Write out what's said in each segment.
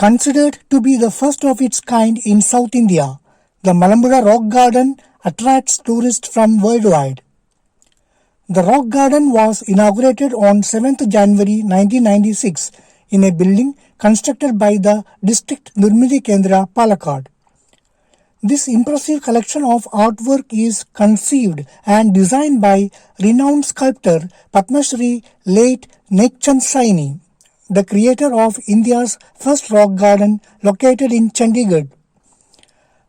Considered to be the first of its kind in South India, the Malambura Rock Garden attracts tourists from worldwide. The Rock Garden was inaugurated on 7th January 1996 in a building constructed by the District Nirmiti Kendra, Palakkad. This impressive collection of artwork is conceived and designed by renowned sculptor Padma Shri late Nekchand Saini, the creator of India's first rock garden located in Chandigarh.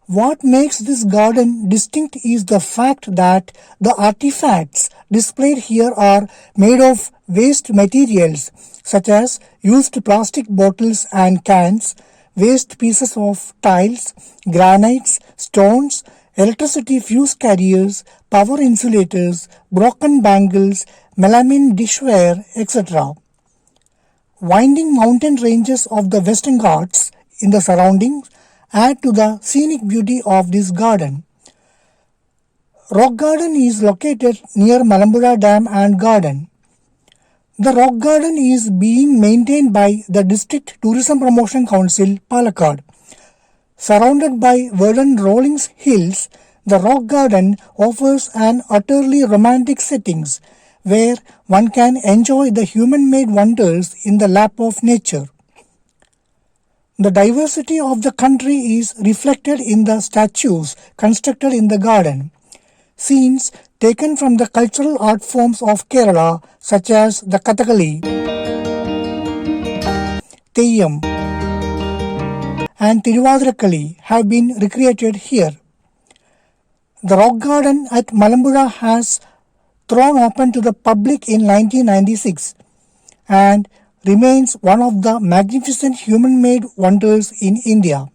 What makes this garden distinct is the fact that the artifacts displayed here are made of waste materials such as used plastic bottles and cans, waste pieces of tiles, granites, stones, electricity fuse carriers, power insulators, broken bangles, melamine dishware, etc. Winding mountain ranges of the Western Ghats in the surroundings add to the scenic beauty of this garden. Rock Garden is located near Malambura Dam and Garden. The Rock Garden is being maintained by the District Tourism Promotion Council, Palakkad. Surrounded by verdant rolling hills, the Rock Garden offers an utterly romantic settings where one can enjoy the human-made wonders in the lap of nature. The diversity of the country is reflected in the statues constructed in the garden. Scenes taken from the cultural art forms of Kerala such as the Kathakali, Theyyam and Thiruvathirakkali have been recreated here. The Rock Garden at Malambura has thrown open to the public in 1996 and remains one of the magnificent human-made wonders in India.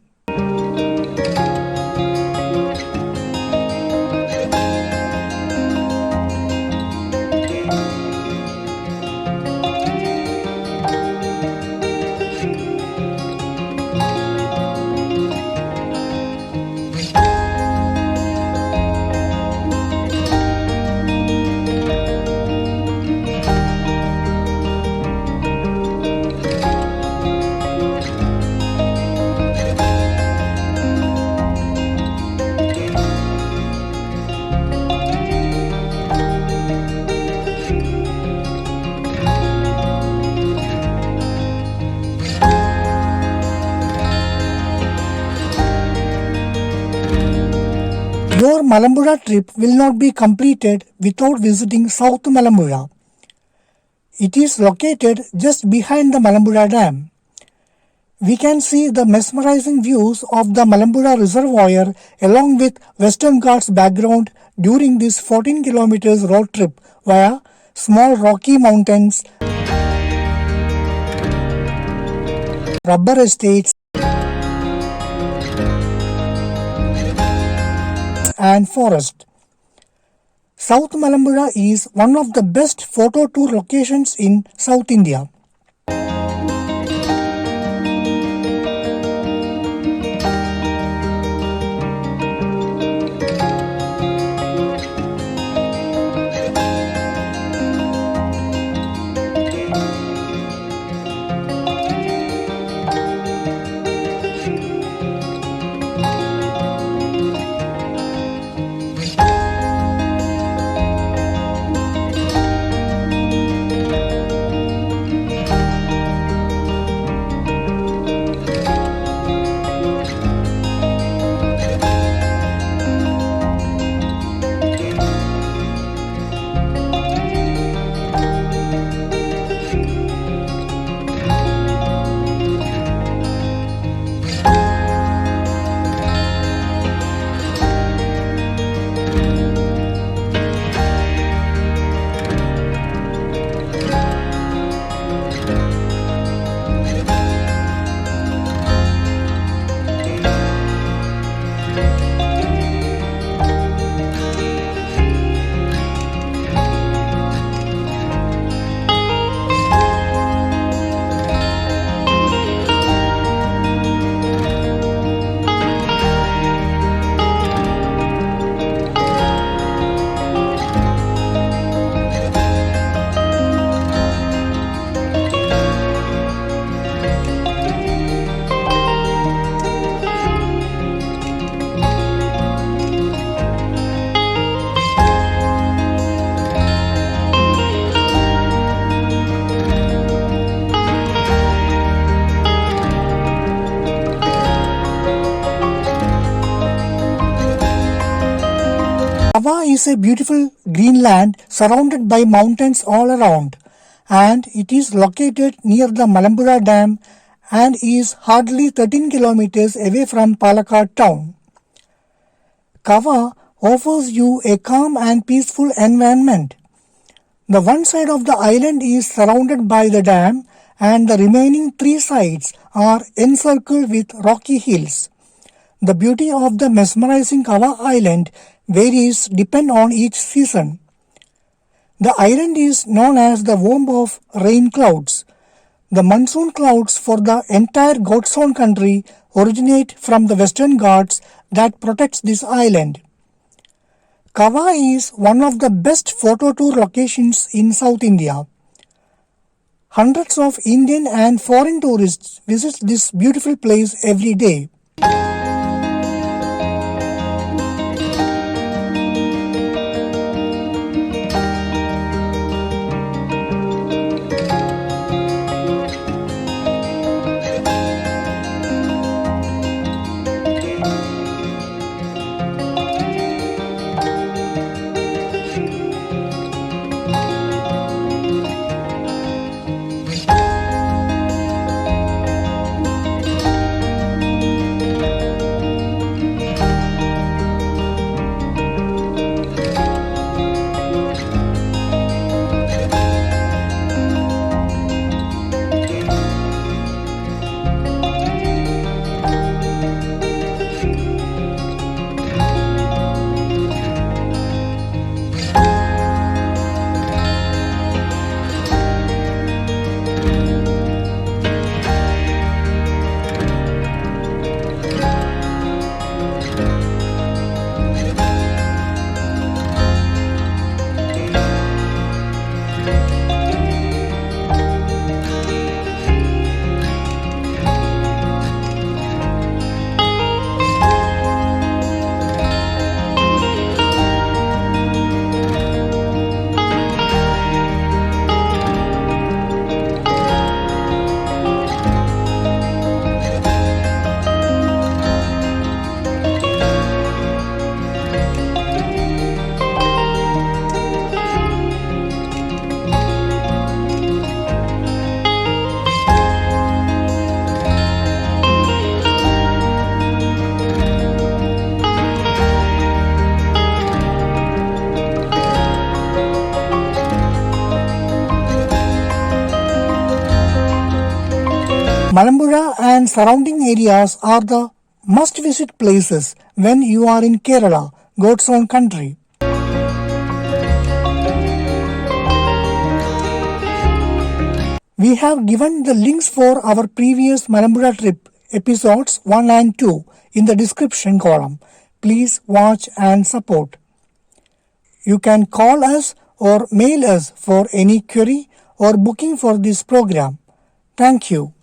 Your Malambura trip will not be completed without visiting South Malambura. It is located just behind the Malambura Dam. We can see the mesmerizing views of the Malambura Reservoir along with Western Ghats background during this 14 kilometers road trip via small rocky mountains, rubber estates, and forest. South Malambura is one of the best photo tour locations in South India. is a beautiful green land surrounded by mountains all around, and it is located near the Malambuzha Dam and is hardly 13 kilometers away from Palakkad town. Kava offers you a calm and peaceful environment. The one side of the island is surrounded by the dam and the remaining three sides are encircled with rocky hills. The beauty of the mesmerizing Kava Island varies depending on each season. The island is known as the womb of rain clouds. The monsoon clouds for the entire Godson country originate from the Western Ghats that protects this island. Kava is one of the best photo tour locations in South India. Hundreds of Indian and foreign tourists visit this beautiful place every day. Malambuzha and surrounding areas are the must-visit places when you are in Kerala, Godson country. We have given the links for our previous Malambuzha trip episodes 1 and 2 in the description column. Please watch and support. You can call us or mail us for any query or booking for this program. Thank you.